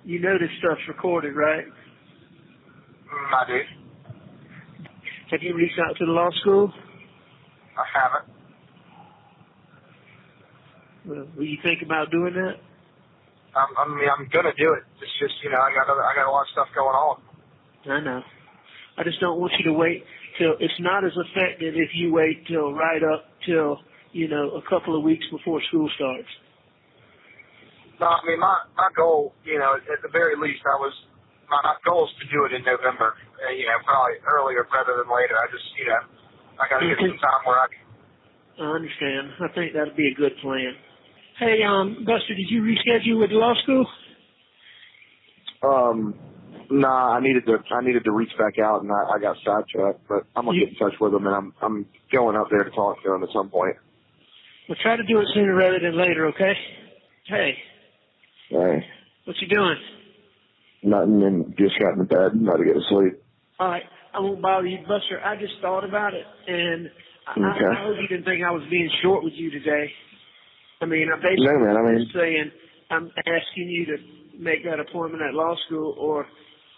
You know this stuff's recorded, right? I do. Have you reached out to the law school? I haven't. Well, will you think about doing that? I'm gonna do it. It's just, I got a lot of stuff going on. I know. I just don't want you to wait till, it's not as effective if you wait till right up till, a couple of weeks before school starts. No, my goal, at the very least, my goal is to do it in November. Probably earlier rather than later. I just, I got to get some time where I can. I understand. I think that'd be a good plan. Hey, Buster, did you reschedule with the law school? Nah, I needed to reach back out, and I got sidetracked. But I'm gonna get in touch with them, and I'm going up there to talk to them at some point. Well, try to do it sooner rather than later, okay? Hey. Hey. What you doing? Nothing, and just got in bed, about to get to sleep. All right, I won't bother you, Buster. I just thought about it, and I hope you didn't think I was being short with you today. I'm basically saying I'm asking you to make that appointment at law school, or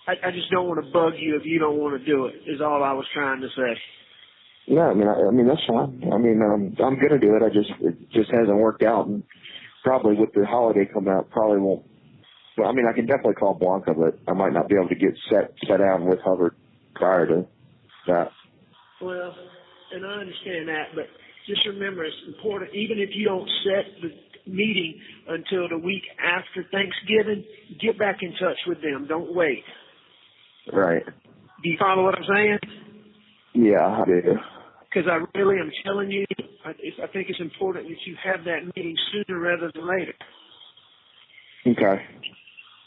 I just don't want to bug you if you don't want to do it, is all I was trying to say. No, I mean that's fine. I'm gonna do it. It just hasn't worked out, and probably with the holiday coming out, probably won't. Well, I can definitely call Blanca, but I might not be able to get set down with Hubbard prior to that. Well, and I understand that, but just remember it's important, even if you don't set the meeting until the week after Thanksgiving, get back in touch with them. Don't wait. Right. Do you follow what I'm saying? Yeah, I do. Because I really am telling you, I think it's important that you have that meeting sooner rather than later. Okay.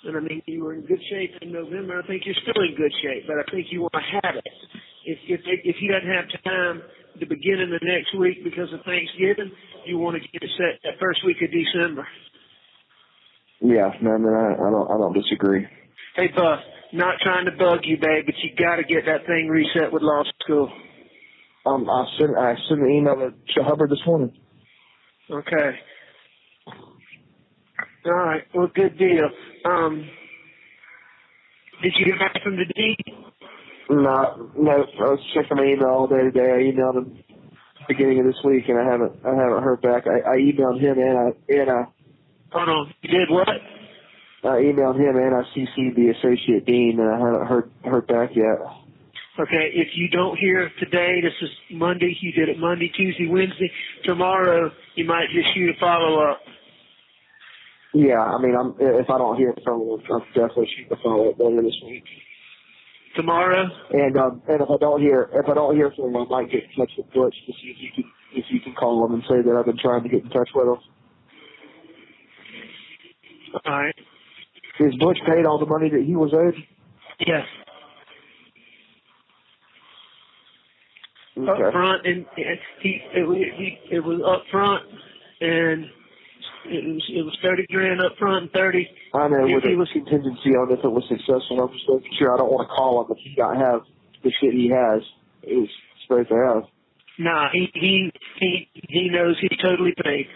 And you were in good shape in November. I think you're still in good shape, but I think you want to have it. If he doesn't have time the beginning of the next week because of Thanksgiving, you want to get it set that first week of December. Yeah, I don't disagree. Hey, Buff, not trying to bug you, babe, but you got to get that thing reset with law school. I sent an email to Hubbard this morning. Okay. All right. Well, good deal. Did you get back from the D? No. I was checking my email all day today. I emailed him at the beginning of this week, and I haven't heard back. I emailed him and Hold on. You did what? I emailed him and I CC'd the associate dean, and I haven't heard back yet. Okay, if you don't hear today, this is Monday, you did it Monday, Tuesday, Wednesday. Tomorrow, you might just shoot a follow-up. Yeah, if I don't hear from him, I'll definitely shoot a follow-up later this week. Tomorrow? And if I don't hear from him, I might get in touch with Butch to see if you can call him and say that I've been trying to get in touch with him. All right. Is Butch paid all the money that he was owed? Yes. Okay. Up front, and it was up front, and it was $30,000 up front and 30. I know with a contingency on if it was successful. I'm just making sure I don't want to call him if he don't have the shit he has. It was supposed to have. Nah, he knows he's totally paid.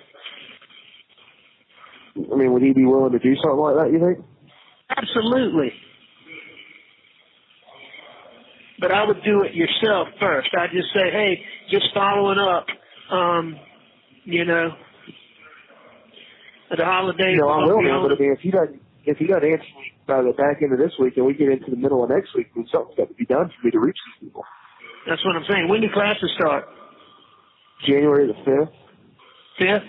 Would he be willing to do something like that, you think? Absolutely. But I would do it yourself first. I'd just say, hey, just following up, the holidays. I will now, but if he doesn't answer me by the back end of this week and we get into the middle of next week, then something's got to be done for me to reach these people. That's what I'm saying. When do classes start? January the 5th. 5th?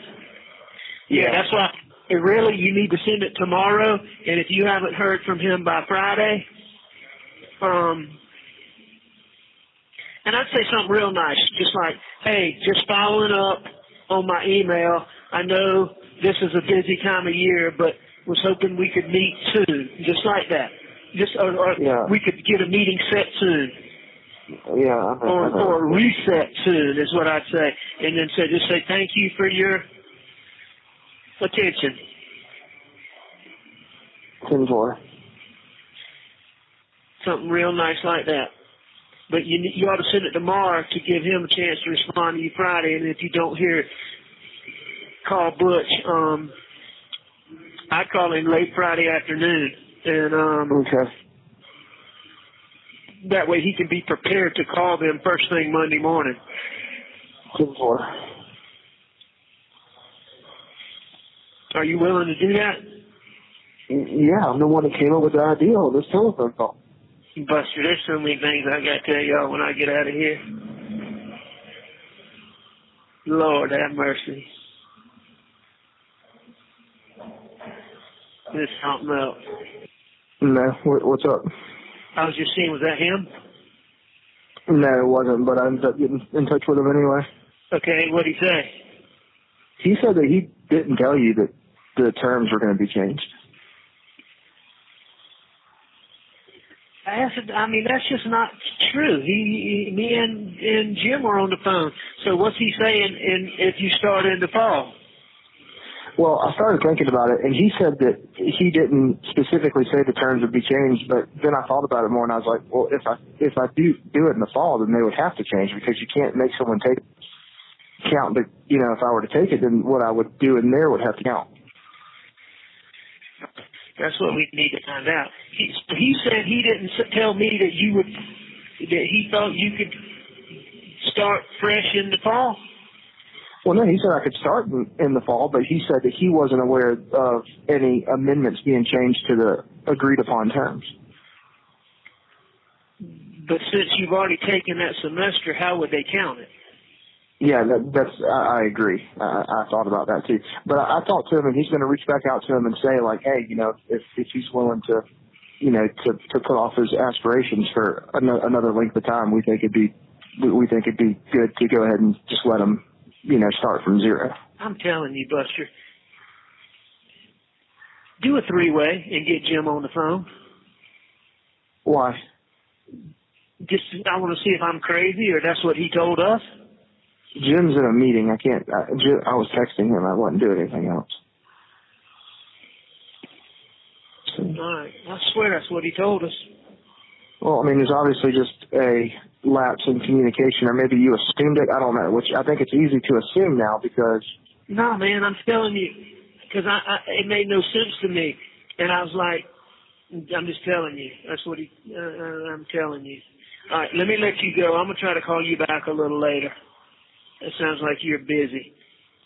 Yeah, that's why you need to send it tomorrow, and if you haven't heard from him by Friday, and I'd say something real nice, just like, hey, just following up on my email. I know this is a busy time of year, but was hoping we could meet soon, just like that. We could get a meeting set soon. Yeah. Or a reset soon is what I'd say. And then just say thank you for your attention. 10-4. Something real nice like that. But you ought to send it tomorrow to give him a chance to respond to you Friday. And if you don't hear it, call Butch. I'd call him late Friday afternoon. And okay. That way he can be prepared to call them first thing Monday morning. 10-4. Are you willing to do that? Yeah, I'm the one that came up with the idea of this telephone call. Buster, there's so many things I got to tell y'all when I get out of here. Lord have mercy. This something else. No, what's up? I was just seeing, was that him? No, it wasn't, but I ended up getting in touch with him anyway. Okay, what'd he say? He said that he didn't tell you that the terms were going to be changed. I mean, that's just not true. Me and Jim were on the phone. So what's he saying if you start in the fall? Well, I started thinking about it, and he said that he didn't specifically say the terms would be changed, but then I thought about it more, and I was like, well, if I do it in the fall, then they would have to change, because you can't make someone count the, if I were to take it, then what I would do in there would have to count. That's what we need to find out. He said he didn't tell me that he thought you could start fresh in the fall. Well, no, he said I could start in the fall, but he said that he wasn't aware of any amendments being changed to the agreed upon terms. But since you've already taken that semester, how would they count it? Yeah, I agree. I thought about that too. But I talked to him, and he's going to reach back out to him and say, like, hey, if he's willing to, to put off his aspirations for another length of time, we think it'd be good to go ahead and just let him, start from zero. I'm telling you, Buster, do a 3-way and get Jim on the phone. Why? I want to see if I'm crazy or that's what he told us. Jim's in a meeting. I can't. I was texting him. I wouldn't do anything else. So. All right. I swear that's what he told us. Well, I mean, there's obviously just a lapse in communication, or maybe you assumed it. I don't know. Which I think it's easy to assume now because. No, man, I'm telling you, because it made no sense to me, and I was like, I'm just telling you. That's what I'm telling you. All right, let me let you go. I'm gonna try to call you back a little later. It sounds like you're busy.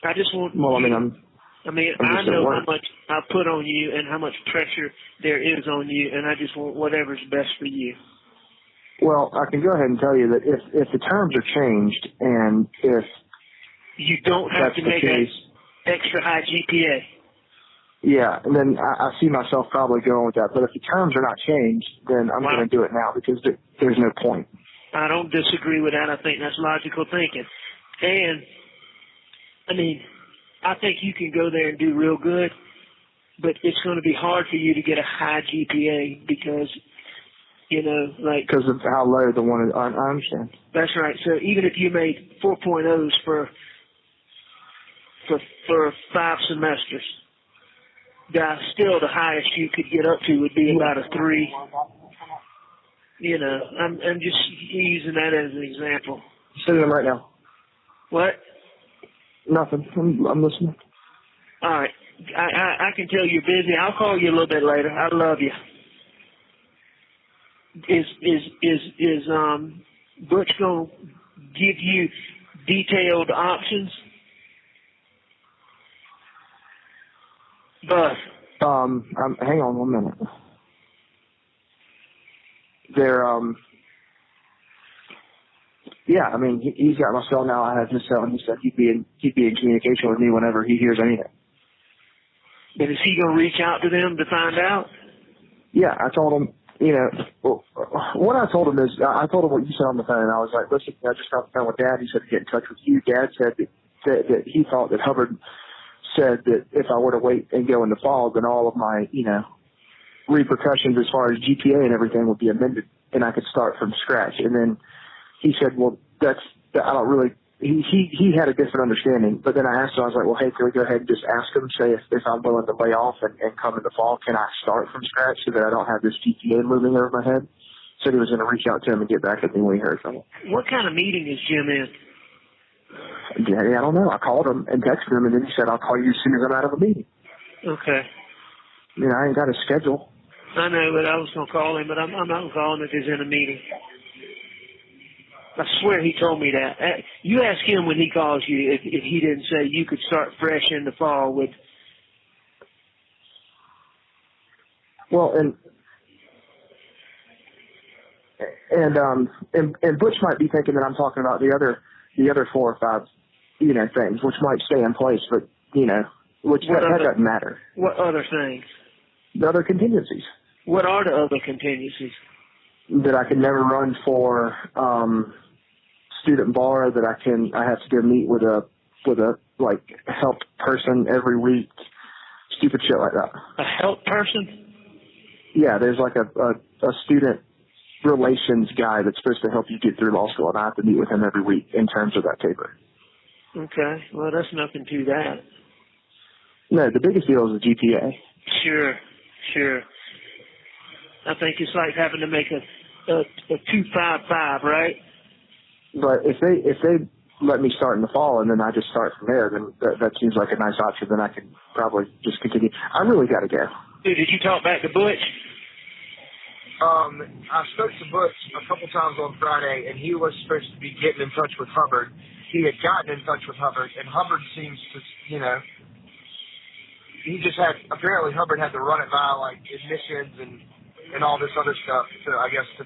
I just want. Well, I know how much I put on you and how much pressure there is on you, and I just want whatever's best for you. Well, I can go ahead and tell you that if the terms are changed and if you don't have to make an extra high GPA. Yeah, and then I see myself probably going with that. But if the terms are not changed, then I'm going to do it now because there's no point. I don't disagree with that. I think that's logical thinking. And, I think you can go there and do real good, but it's going to be hard for you to get a high GPA because, because of how low the one is. I understand. That's right. So even if you made 4.0s for 5 semesters, still the highest you could get up to would be about a 3. I'm just using that as an example. Sending them right now. What? Nothing. I'm listening. All right. I can tell you're busy. I'll call you a little bit later. I love you. Is Butch gonna give you detailed options? Buzz. Hang on 1 minute. Yeah, he's got my cell now. I have his cell, and he said he'd be in communication with me whenever he hears anything. But is he going to reach out to them to find out? Yeah, I told him, what I told him is, I told him what you said on the phone, and I was like, listen, I just got the phone with Dad. He said to get in touch with you. Dad said that he thought that Hubbard said that if I were to wait and go in the fall, then all of my, repercussions as far as GPA and everything would be amended, and I could start from scratch. And then he said, well, I don't really, he had a different understanding. But then I asked him, I was like, well, hey, can we go ahead and just ask him, say if I'm willing to lay off and come in the fall, can I start from scratch so that I don't have this GPA looming over my head? Said he was going to reach out to him and get back at me when he heard from him. What kind of meeting is Jim in? Yeah, I don't know. I called him and texted him, and then he said, I'll call you as soon as I'm out of a meeting. Okay. I ain't got a schedule. I know, but I was going to call him, but I'm not going to call him if he's in a meeting. I swear he told me that. You ask him when he calls you if he didn't say you could start fresh in the fall with. Well, and Butch might be thinking that I'm talking about the other 4 or 5, things, which might stay in place, but, which that doesn't matter. What other things? The other contingencies. What are the other contingencies? That I can never run for student bar, that I have to go meet with a like help person every week, stupid shit like that. A help person? Yeah, there's like a student relations guy that's supposed to help you get through law school, and I have to meet with him every week in terms of that paper. Okay, well that's nothing to that. No, the biggest deal is the GPA. Sure. I think it's like having to make a 2.55, right? But if they let me start in the fall and then I just start from there, then that seems like a nice option. Then I can probably just continue. I really got to go. Dude, did you talk back to Butch? I spoke to Butch a couple times on Friday, and he was supposed to be getting in touch with Hubbard. He had gotten in touch with Hubbard, and Hubbard seems to, apparently Hubbard had to run it by, like, admissions and all this other stuff to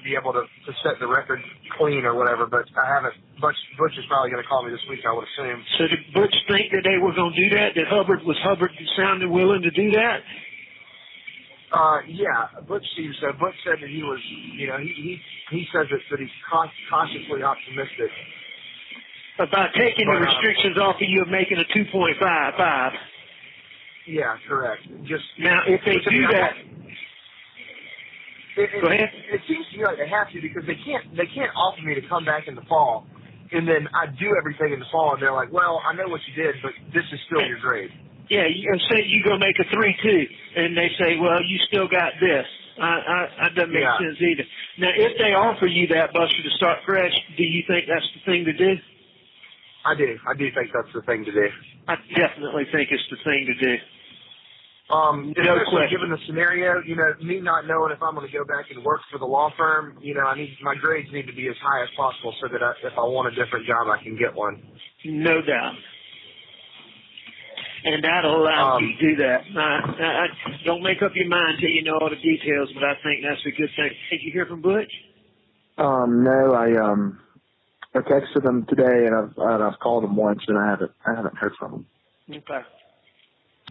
be able to set the record clean or whatever, but I haven't. Butch is probably going to call me this week, I would assume. So did Butch think that they were going to do that? Was Hubbard sounding willing to do that? Yeah, Butch seems so. Butch said that he was, he says that he's cautiously optimistic. About taking the restrictions off of you of making a 2.55. Yeah, correct. Now, if they do that, go ahead. It seems to me like they have to, because they can't offer me to come back in the fall, and then I do everything in the fall, and they're like, well, I know what you did, but this is still your grade. Yeah, you say you go make a 3.2, and they say, well, you still got this. That doesn't make sense either. Now, if they offer you that, Buster, to start fresh, do you think that's the thing to do? I do. I do think that's the thing to do. I definitely think it's the thing to do. No question. Given the scenario, me not knowing if I'm going to go back and work for the law firm, my grades need to be as high as possible so that if I want a different job, I can get one. No doubt. And that'll allow you to do that. Don't make up your mind till you know all the details, but I think that's a good thing. Did you hear from Butch? No, I texted him today, and I've called him once, and I haven't heard from him. Okay.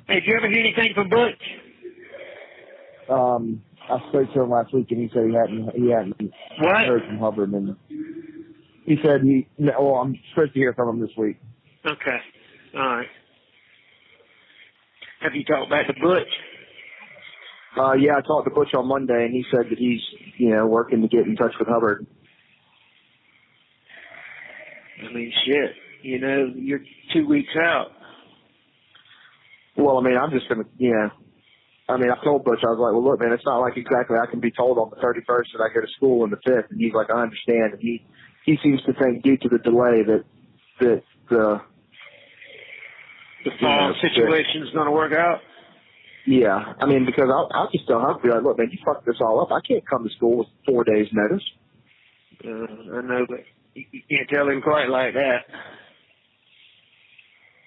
Hey, did you ever hear anything from Butch? I spoke to him last week, and he said he hadn't heard from Hubbard, and he said I'm supposed to hear from him this week. Okay. All right. Have you talked back to Butch? Yeah, I talked to Butch on Monday, and he said that he's, working to get in touch with Hubbard. I mean, shit. You're 2 weeks out. Well, I'm just going to, I told Butch, I was like, well, look, man, it's not like exactly I can be told on the 31st that I go to school on the 5th. And he's like, I understand. And he seems to think due to the delay that the fall situation is going to work out. Yeah. Because I'll just tell him, be like, look, man, you fucked this all up. I can't come to school with 4 days notice. I know, but you can't tell him quite like that.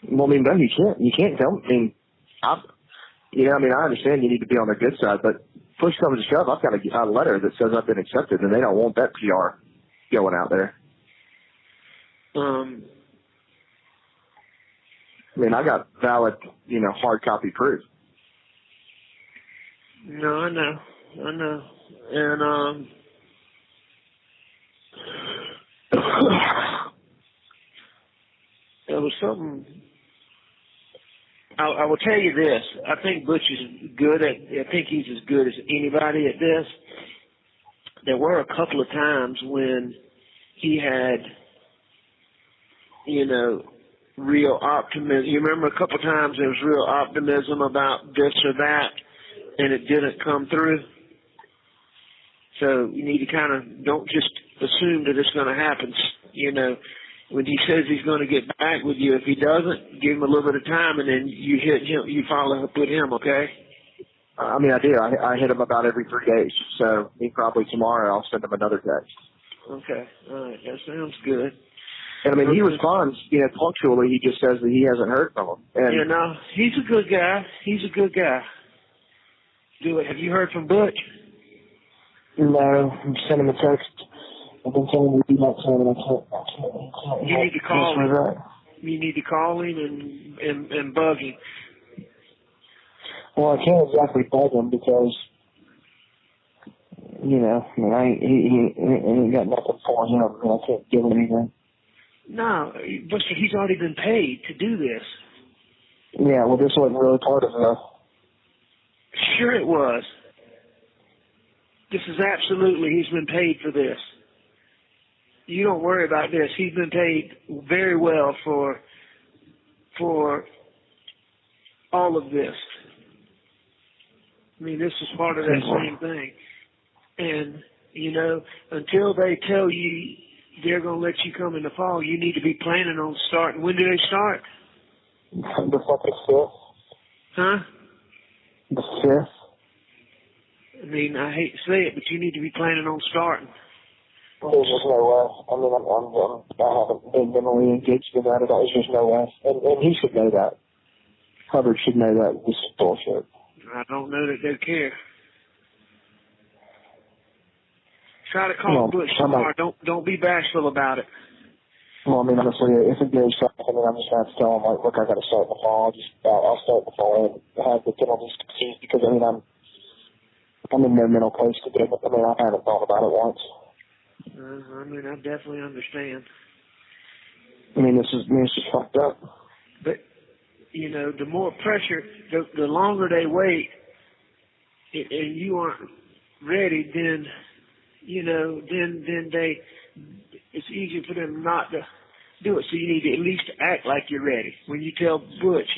Well, no, you can't tell him. I understand you need to be on the good side, but push comes to shove, I've got a letter that says I've been accepted, and they don't want that PR going out there. I got valid, hard copy proof. No, I know. And, there was something, I will tell you this, I think Butch is I think he's as good as anybody at this. There were a couple of times when he had, real optimism. You remember a couple of times there was real optimism about this or that, and it didn't come through? So you need to kind of, don't just assume that it's going to happen. When he says he's going to get back with you, if he doesn't, give him a little bit of time, and then you hit him, you follow up with him, okay? I mean, I do. I hit him about every 3 days. So probably tomorrow I'll send him another text. Okay. All right. That sounds good. And I mean, he responds, punctually. He just says that he hasn't heard from him. And no, he's a good guy. He's a good guy. Have you heard from Butch? No, I'm sending him a text. I've been telling him to do that to him, and I can't. You need to call him. You need to call him and bug him. Well, I can't exactly bug him because, he ain't got nothing for him, and I can't give him anything. No, Buster, he's already been paid to do this. Yeah, well, this wasn't really part of it. Sure it was. This is absolutely, he's been paid for this. You don't worry about this. He's been paid very well for all of this. I mean, this is part of that same thing. And, until they tell you they're going to let you come in the fall, you need to be planning on starting. When do they start? The fucking 5th. Huh? The 5th. I mean, I hate to say it, but you need to be planning on starting. There's just no way. I mean, I haven't been mentally engaged in that at all. There's just no way. And he should know that. Hubbard should know that this is bullshit. I don't know that they care. Try to call Butch tomorrow. Don't be bashful about it. Well, I mean, honestly, if it goes south, I mean, I'm just going to have to tell him, like, look, I got to start in the fall. I'll start in the fall and have the penalties conceded because, I mean, I'm in no mental place to do it. I mean, I haven't thought about it once. I mean, I definitely understand. I mean, this is fucked up. But, the more pressure, the longer they wait, and you aren't ready, then, then it's easier for them not to do it. So you need to at least act like you're ready. When you tell Butch,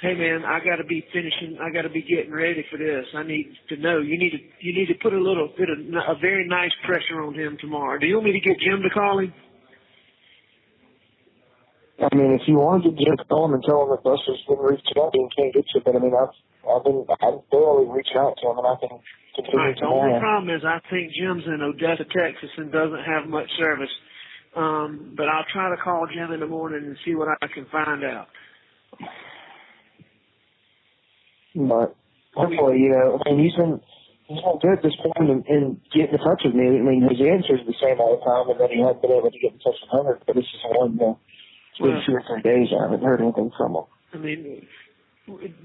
hey man, I got to be getting ready for this. I need to know. You need to put a little bit of a very nice pressure on him tomorrow. Do you want me to get Jim to call him? I mean, if you want to get Jim to call him and tell him that Buster's been reaching out and can't get you, but I mean, I'm barely reaching out to him, and I can continue. Right, the only problem is I think Jim's in Odessa, Texas, and doesn't have much service. But I'll try to call Jim in the morning and see what I can find out. But hopefully, I mean, he's been good at this point in getting in touch with me. I mean, his answer's the same all the time, and then he hasn't been able to get in touch with Hunter. But this is one, it's been 2 or 3 days. I haven't heard anything from him. I mean,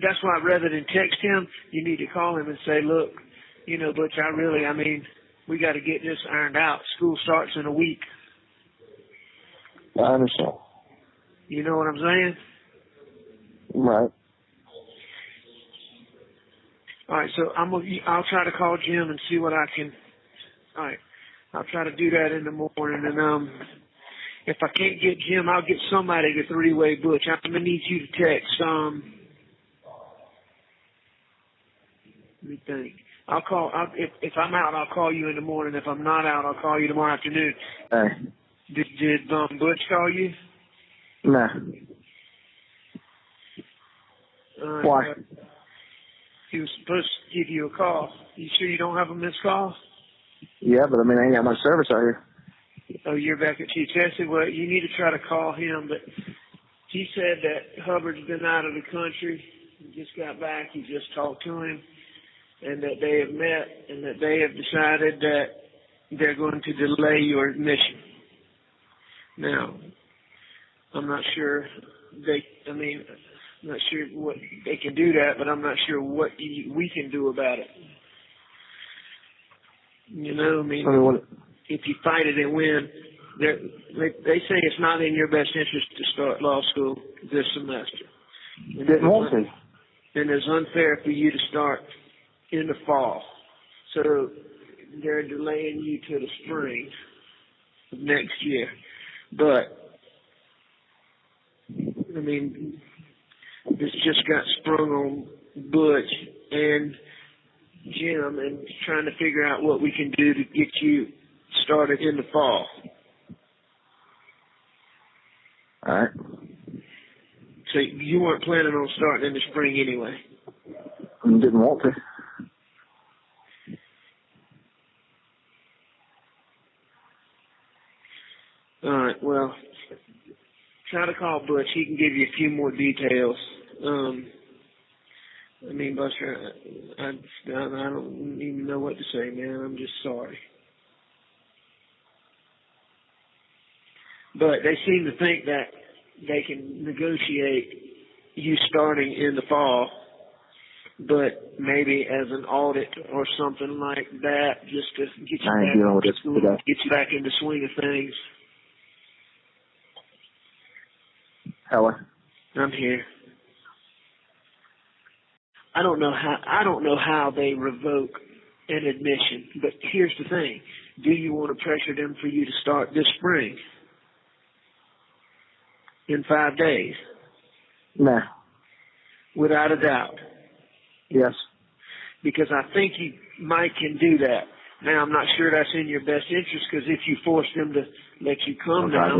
that's why rather than text him, you need to call him and say, look, Butch, we got to get this ironed out. School starts in a week. I understand. You know what I'm saying? Right. All right, so I'll try to call Jim and see what I can. All right, I'll try to do that in the morning, and if I can't get Jim, I'll get somebody to three-way Butch. I'm gonna need you to text. Let me think. If I'm out, I'll call you in the morning. If I'm not out, I'll call you tomorrow afternoon. Hey. Did Butch call you? Nah. Why? He was supposed to give you a call. You sure you don't have a missed call? Yeah, but I mean, I ain't got much service out here. Oh, you're back at Chichester? Well, you need to try to call him, but he said that Hubbard's been out of the country. He just got back. He just talked to him, and that they have met, and that they have decided that they're going to delay your admission. Now, I'm not sure I'm not sure what they can do that, but I'm not sure what we can do about it. If you fight it and win, they say it's not in your best interest to start law school this semester. It won't be. And it's unfair for you to start in the fall. So they're delaying you to the spring of next year. But, I mean, this just got sprung on Butch and Jim and trying to figure out what we can do to get you started in the fall. All right. So you weren't planning on starting in the spring anyway? I didn't want to. All right, well, try to call Butch. He can give you a few more details. I mean, Buster, I don't even know what to say, man. I'm just sorry. But they seem to think that they can negotiate you starting in the fall, but maybe as an audit or something like that, just to get you back into school, get you back in the swing of things. Hello? I'm here. I don't know how they revoke an admission, but here's the thing. Do you want to pressure them for you to start this spring? In 5 days? No. Without a doubt? Yes. Because I think Mike can do that. Now, I'm not sure that's in your best interest, because if you force them to let you come now,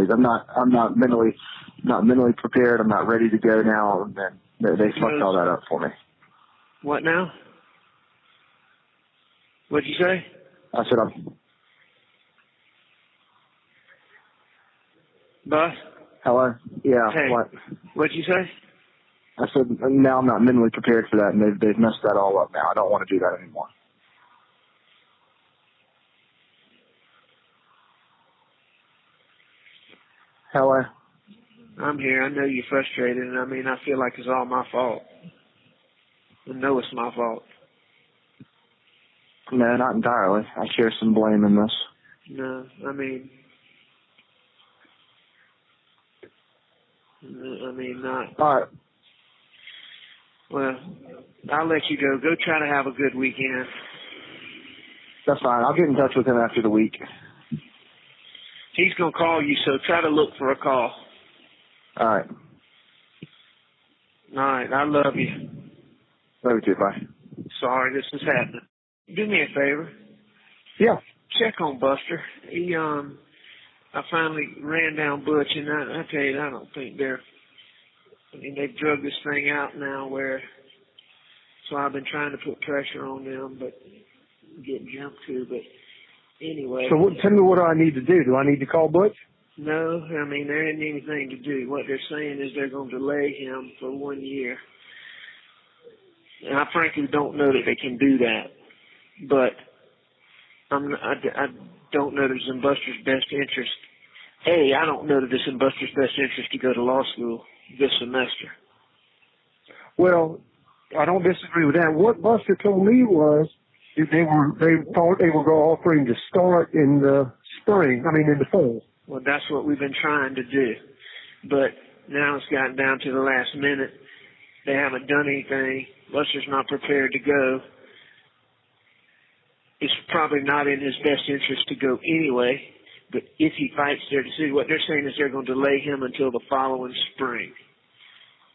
I'm not mentally prepared. I'm not ready to go now. And they fucked all that up for me. What now? What'd you say? I said Bus? Hello? Yeah. Hey, what? What'd you say? I said now I'm not mentally prepared for that, and they've messed that all up now. I don't want to do that anymore. Hello? I'm here. I know you're frustrated, and I mean, I feel like it's all my fault. I know it's my fault. No, not entirely. I share some blame in this. No, I mean, not. All right. Well, I'll let you go. Go try to have a good weekend. That's fine. I'll get in touch with him after the week. He's going to call you, so try to look for a call. All right. All right. I love you. Love you too. Bye. Sorry this is happening. Do me a favor. Yeah. Check on Buster. I finally ran down Butch, and I tell you, I don't think they've drug this thing out now so I've been trying to put pressure on them, but getting jumped to, but anyway. So tell me what do I need to do? Do I need to call Butch? No, I mean, there isn't anything to do. What they're saying is they're going to delay him for 1 year. And I frankly don't know that they can do that, but I don't know that it's in Buster's best interest. I don't know that it's in Buster's best interest to go to law school this semester. Well, I don't disagree with that. What Buster told me was they thought they were offering to start in the in the fall. Well, that's what we've been trying to do, but now it's gotten down to the last minute. They haven't done anything. Buster's not prepared to go. It's probably not in his best interest to go anyway, but if he fights their decision, what they're saying is they're going to delay him until the following spring.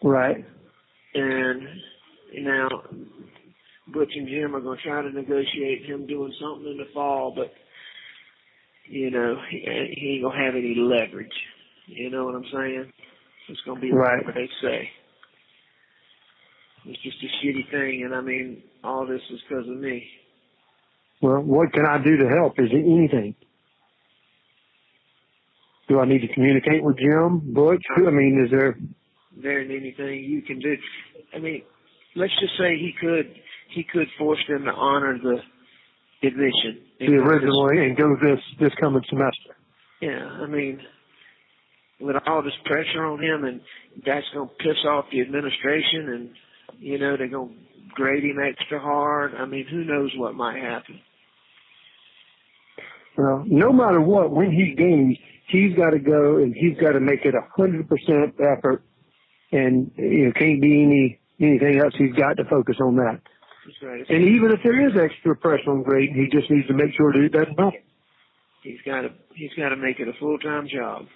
Right. And now Butch and Jim are going to try to negotiate him doing something in the fall, but, he ain't going to have any leverage. You know what I'm saying? It's going to be whatever they say. It's just a shitty thing, and I mean, all this is because of me. Well, what can I do to help? Is it anything? Do I need to communicate with Jim, Butch? I mean, is there isn't anything you can do? I mean, let's just say he could force them to honor the admission. The original and go this coming semester. Yeah, I mean, with all this pressure on him, and that's going to piss off the administration, and they're going to grade him extra hard. I mean, who knows what might happen. Well, no matter what, when he games, he's got to go and he's got to make it 100% effort, and can't be anything else. He's got to focus on that. That's right. And even if there is extra pressure on grading, he just needs to make sure that it doesn't matter. He's got to make it a full-time job.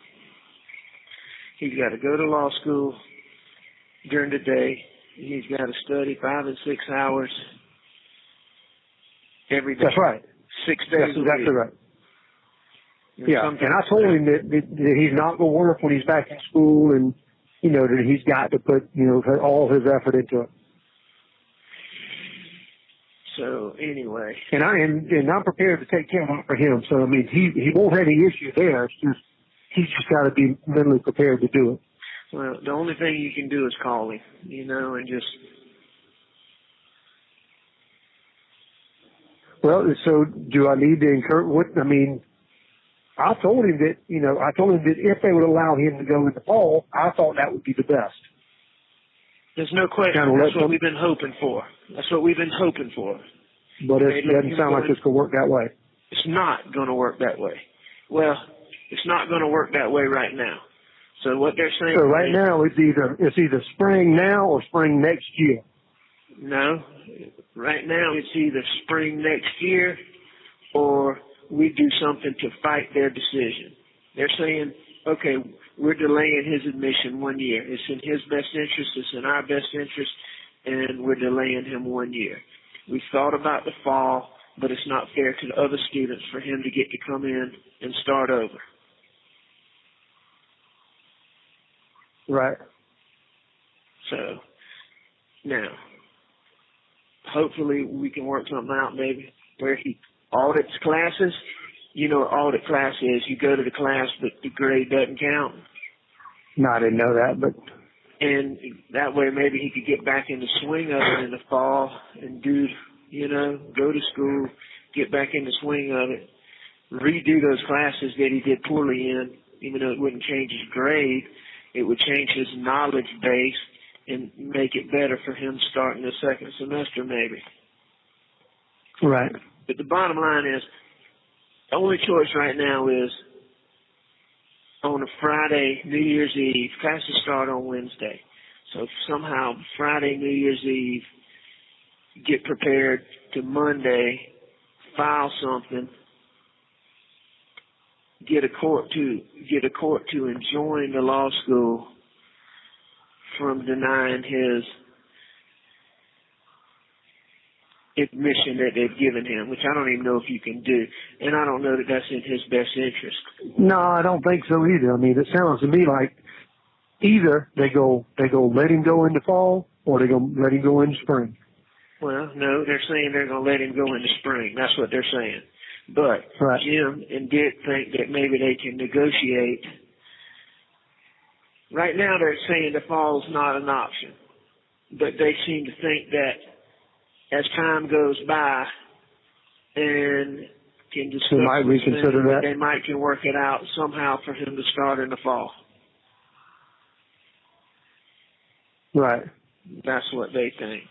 He's got to go to law school during the day. He's got to study 5 and 6 hours every day. That's right. 6 days. That's exactly right. And yeah, and I told him that he's not going to work when he's back in school, and that he's got to put, all his effort into it. So anyway. And I'm prepared to take care of it for him. So, I mean, he won't have any issue there. It's just, he's just got to be mentally prepared to do it. Well, the only thing you can do is call him, and just. Well, so do I need to encourage, I told him that, if they would allow him to go in the fall, I thought that would be the best. There's no question. That's what we've been hoping for. That's what we've been hoping for. But it doesn't sound like it's going to work that way. It's not going to work that way. Well, it's not going to work that way right now. So what they're saying. So right now it's either spring now or spring next year. No, right now it's either spring next year or we do something to fight their decision. They're saying, okay, we're delaying his admission 1 year. It's in his best interest. It's in our best interest, and we're delaying him 1 year. We thought about the fall, but it's not fair to the other students for him to get to come in and start over. Right. So, now, hopefully we can work something out maybe where he audits classes. You know what audit class is. You go to the class, but the grade doesn't count. No, I didn't know that, but. And that way maybe he could get back in the swing of it in the fall and do, go to school, get back in the swing of it, redo those classes that he did poorly in, even though it wouldn't change his grade. It would change his knowledge base and make it better for him starting the second semester maybe. Right. But the bottom line is, the only choice right now is on a Friday, New Year's Eve. Classes start on Wednesday. So somehow Friday, New Year's Eve, get prepared to Monday, file something, get a court to enjoin the law school from denying his admission that they've given him, which I don't even know if you can do. And I don't know that that's in his best interest. No, I don't think so either. I mean, it sounds to me like either they go let him go in the fall or they go let him go in the spring. Well, no, they're saying they're going to let him go in the spring. That's what they're saying. But right. Jim and Dick think that maybe they can negotiate. Right now they're saying the fall is not an option. But they seem to think that as time goes by and can discuss they might reconsider that. They might can work it out somehow for him to start in the fall. Right. That's what they think.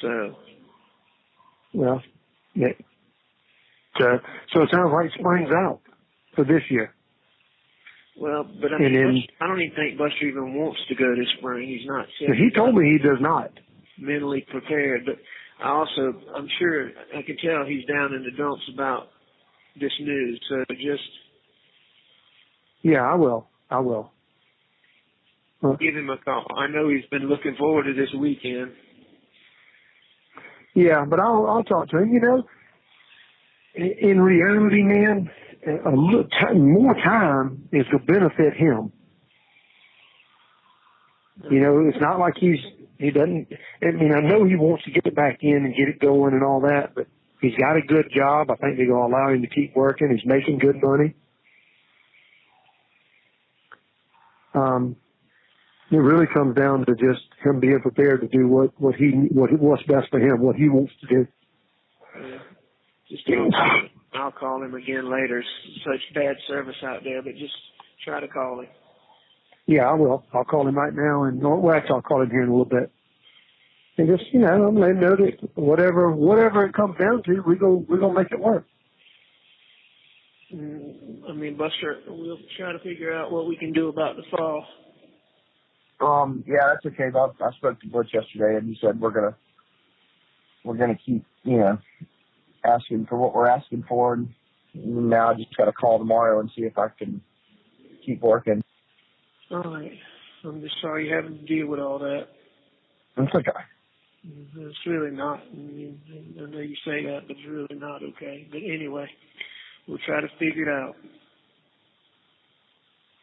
So. Well, yeah. So it sounds like spring's out for this year. Well, but I mean, I don't even think Buster even wants to go this spring. He's not. He told me he does not. Mentally prepared, but I'm sure I can tell he's down in the dumps about this news. So just. Yeah, I will. Give him a call. I know he's been looking forward to this weekend. Yeah, but I'll talk to him. In reality, man, a little more time is to benefit him. It's not like he doesn't. I mean, I know he wants to get it back in and get it going and all that, but he's got a good job. I think they're going to allow him to keep working. He's making good money. It really comes down to just him being prepared to do what's best for him, what he wants to do. Yeah. I'll call him again later. Such bad service out there, but just try to call him. Yeah, I will. I'll call him right now, and actually, I'll call him here in a little bit. And just, I'm letting him know that whatever it comes down to, we're gonna make it work. I mean, Buster, we'll try to figure out what we can do about the fall. Yeah, that's okay. I spoke to Butch yesterday, and he said we're gonna keep, asking for what we're asking for, and now I just got to call tomorrow and see if I can keep working. All right. I'm just sorry you're having to deal with all that. It's okay. It's really not. I know you say that, but it's really not okay. But anyway, we'll try to figure it out.